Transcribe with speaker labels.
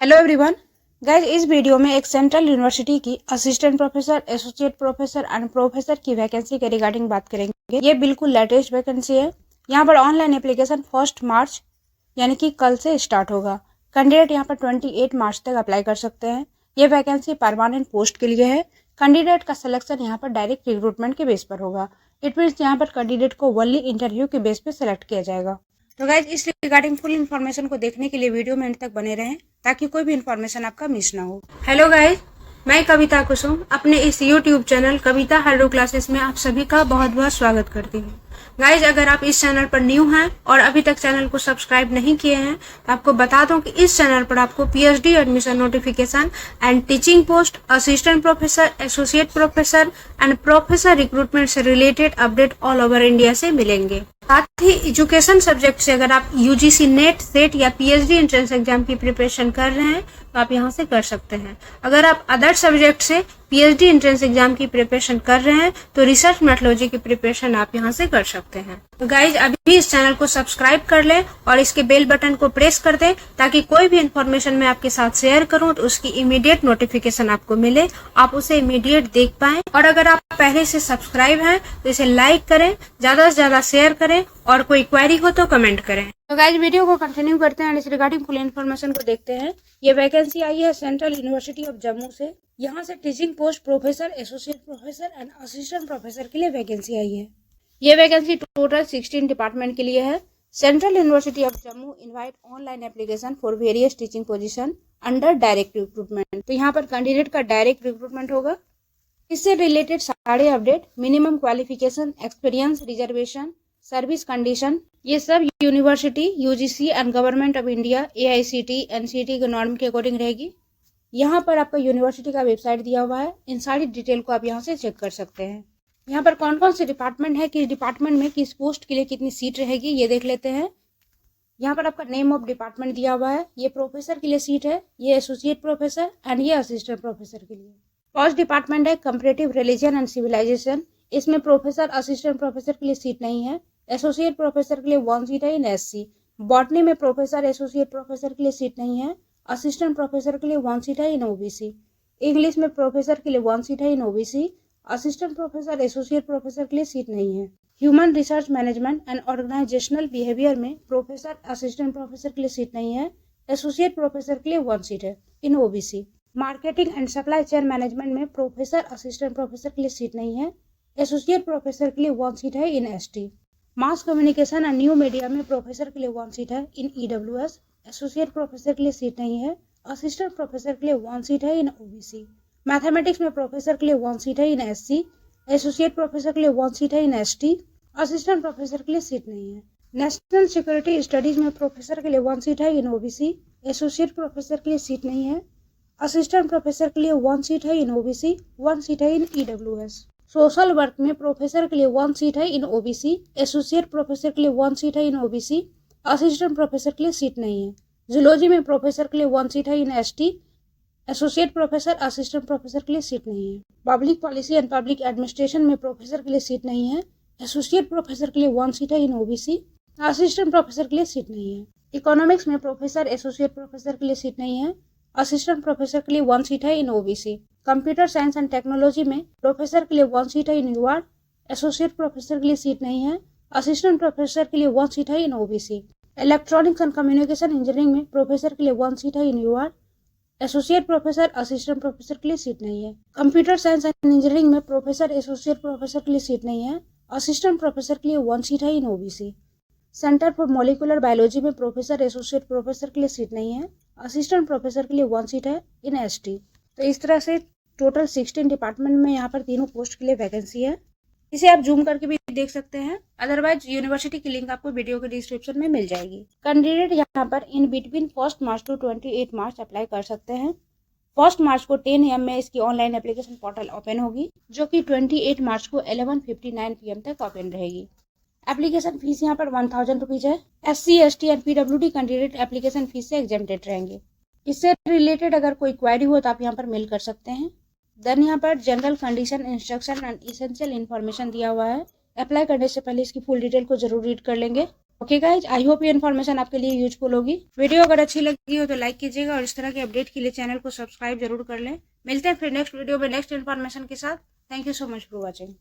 Speaker 1: Hello everyone guys, इस video में एक सेंट्रल यूनिवर्सिटी की assistant professor, associate professor and professor की वैकेंसी के रिगार्डिंग बात करेंगे। ये बिल्कुल लेटेस्ट वैकेंसी है। यहाँ पर ऑनलाइन एप्लीकेशन 1 मार्च यानी कि कल से स्टार्ट होगा। कैंडिडेट यहाँ पर 28 मार्च तक अप्लाई कर सकते हैं। ये वैकेंसी परमानेंट पोस्ट के लिए है। कैंडिडेट का सिलेक्शन यहाँ पर डायरेक्ट रिक्रूटमेंट के बेस पर होगा। इट मीन्स यहाँ पर कैंडिडेट को ओनली इंटरव्यू के बेस पर सेलेक्ट किया जाएगा। तो गाइज, इस रिगार्डिंग फुल इन्फॉर्मेशन को देखने के लिए वीडियो में अंत तक बने रहें ताकि कोई भी इन्फॉर्मेशन आपका मिस ना हो। हेलो गाइज, मैं कविता कुसुम अपने इस यूट्यूब चैनल कविता हेलो क्लासेस में आप सभी का बहुत बहुत स्वागत करती हूँ। गाइज, अगर आप इस चैनल पर न्यू हैं और अभी तक चैनल को सब्सक्राइब नहीं किए हैं तो आपको बता दूं कि इस चैनल पर आपको PhD admission notification and teaching post, assistant professor, associate professor and professor recruitment से related update all over India से मिलेंगे। साथ ही एजुकेशन सब्जेक्ट से अगर आप यूजीसी नेट, सेट या पीएचडी एंट्रेंस एग्जाम की प्रिपरेशन कर रहे हैं तो आप यहां से कर सकते हैं। अगर आप अदर सब्जेक्ट से पीएचडी एंट्रेंस एग्जाम की प्रिपरेशन कर रहे हैं तो रिसर्च मेथोडोलॉजी की प्रिपरेशन आप यहां से कर सकते हैं। तो गाइज, अभी इस चैनल को सब्सक्राइब कर लें और इसके बेल बटन को प्रेस कर दें ताकि कोई भी इन्फॉर्मेशन मैं आपके साथ शेयर करूं तो उसकी इमीडिएट नोटिफिकेशन आपको मिले, आप उसे इमीडिएट देख पाएं। और अगर आप पहले से सब्सक्राइब हैं तो इसे लाइक करें, ज्यादा से ज्यादा शेयर करें और कोई क्वेरी हो तो कमेंट करें। तो गाइज, वीडियो को कंटिन्यू करते हैं और इस रिगार्डिंग फुल इन्फॉर्मेशन को देखते हैं। ये वैकेंसी आई है सेंट्रल यूनिवर्सिटी ऑफ जम्मू से। यहाँ से teaching post professor, associate professor and assistant professor के लिए वैकेंसी आई है। ये वैकेंसी टोटल 16 डिपार्टमेंट के लिए है। Central university of Jammu invite online application for various teaching position under direct recruitment. तो यहाँ पर कैंडिडेट का डायरेक्ट रिक्रूटमेंट होगा। इससे रिलेटेड सारे update, minimum qualification, experience, reservation, service condition, ये सब university, UGC and government of India, AICT, NCT के नॉर्म के अकॉर्डिंग रहेगी। यहाँ पर आपका यूनिवर्सिटी का वेबसाइट दिया हुआ है। इन सारी डिटेल को आप यहाँ से चेक कर सकते हैं। यहाँ पर कौन कौन से डिपार्टमेंट है, किस डिपार्टमेंट में किस पोस्ट के लिए कितनी सीट रहेगी, ये देख लेते हैं। यहाँ पर आपका नेम ऑफ डिपार्टमेंट दिया हुआ है। ये प्रोफेसर के लिए सीट है, ये एसोसिएट प्रोफेसर एंड ये असिस्टेंट प्रोफेसर के लिए। फर्स्ट डिपार्टमेंट है कंपैरेटिव रिलीजन एंड सिविलाइजेशन। इसमें प्रोफेसर, असिस्टेंट प्रोफेसर के लिए सीट नहीं है। एसोसिएट प्रोफेसर के लिए 1 सीट है इन एससी। बॉटनी में प्रोफेसर, एसोसिएट प्रोफेसर के लिए सीट नहीं है। असिस्टेंट प्रोफेसर के लिए 1 सीट है इन ओबीसी। इंग्लिश में प्रोफेसर के लिए 1 सीट है in OBC. Assistant professor, associate professor के लिए सीट नहीं है। Human research management and organisational behaviour में प्रोफेसर, असिस्टेंट प्रोफेसर के लिए सीट नहीं है। एसोसिएट प्रोफेसर के लिए 1 सीट है in OBC. Marketing and supply chain management में प्रोफेसर, असिस्टेंट प्रोफेसर के लिए सीट नहीं है। एसोसिएट प्रोफेसर के लिए 1 सीट है in ST. Mass communication and new media में प्रोफेसर के लिए 1 सीट है इन ईडब्ल्यूएस। एसोसिएट प्रोफेसर के लिए सीट नहीं है। असिस्टेंट प्रोफेसर के लिए 1 सीट है इन ओबीसी। मैथमेटिक्स में प्रोफेसर के लिए 1 सीट है इन एससी। एसोसिएट प्रोफेसर के लिए 1 सीट है इन एसटी। असिस्टेंट प्रोफेसर के लिए सीट नहीं है। नेशनल सिक्योरिटी स्टडीज में प्रोफेसर के लिए 1 सीट है इन ओबीसी। एसोसिएट प्रोफेसर के लिए सीट नहीं है। असिस्टेंट प्रोफेसर के लिए 1 सीट है इन ओबीसी, 1 सीट है इन ईडब्ल्यूएस। सोशल वर्क में प्रोफेसर के लिए 1 सीट है इन ओबीसी। एसोसिएट प्रोफेसर के लिए 1 सीट है इन ओबीसी। असिस्टेंट प्रोफेसर के लिए सीट नहीं है। जूलॉजी में प्रोफेसर के लिए 1 सीट है in ST. Associate professor, assistant professor के लिए सीट नहीं है। Public policy and public administration में प्रोफेसर के लिए सीट नहीं है। एसोसिएट प्रोफेसर के लिए 1 सीट है इन ओबीसी। असिस्टेंट प्रोफेसर के लिए सीट नहीं है। इकोनॉमिक्स में प्रोफेसर, एसोसिएट प्रोफेसर के लिए सीट नहीं है। असिस्टेंट प्रोफेसर के लिए 1 सीट है in OBC. Computer science and technology में प्रोफेसर के लिए 1 सीट है इन यूआर। एसोसिएट प्रोफेसर के लिए सीट नहीं है। असिस्टेंट प्रोफेसर के लिए 1 सीट है in OBC. Electronics and communication engineering में प्रोफेसर के लिए 1 सीट है in UR. Associate professor, assistant professor के लिए सीट नहीं है। कंप्यूटर साइंस एंड इंजीनियरिंग में प्रोफेसर, एसोसिएट प्रोफेसर के लिए सीट नहीं है। असिस्टेंट प्रोफेसर के लिए 1 सीट है in OBC. Centre for molecular biology में प्रोफेसर, एसोसिएट प्रोफेसर के लिए सीट नहीं है। असिस्टेंट प्रोफेसर के लिए 1 सीट है इन एसटी। तो इस तरह से टोटल 16 डिपार्टमेंट में यहाँ पर तीनों पोस्ट के लिए वैकेंसी है। इसे आप जूम करके भी देख सकते हैं। अदरवाइज यूनिवर्सिटी की लिंक आपको वीडियो के डिस्क्रिप्शन में मिल जाएगी। कैंडिडेट यहाँ पर in between 1 March two 28 March apply कर सकते हैं। 1 मार्च को 10 AM में इसकी ऑनलाइन एप्लीकेशन पोर्टल ओपन होगी, जो कि 28 मार्च को 11:59 PM तक ओपन रहेगी। एप्लीकेशन फीस यहाँ पर 1000 रुपीज है। SC, ST and PWD candidate application fees से एग्जेम्प्टेड रहेंगे। इससे रिलेटेड अगर कोई क्वेरी हो तो आप यहाँ पर मेल कर सकते हैं। देन यहाँ पर general condition, instruction and essential information दिया हुआ है। अप्लाई करने से पहले इसकी फुल डिटेल को जरूर रीड कर लेंगे। ओके गाइज, आई होप ये इन्फॉर्मेशन आपके लिए यूजफुल होगी। वीडियो अगर अच्छी लगी हो तो लाइक कीजिएगा और इस तरह के अपडेट के लिए चैनल को सब्सक्राइब जरूर कर लें। मिलते हैं फिर नेक्स्ट वीडियो में नेक्स्ट इन्फॉर्मेशन के साथ। Thank you so much for watching.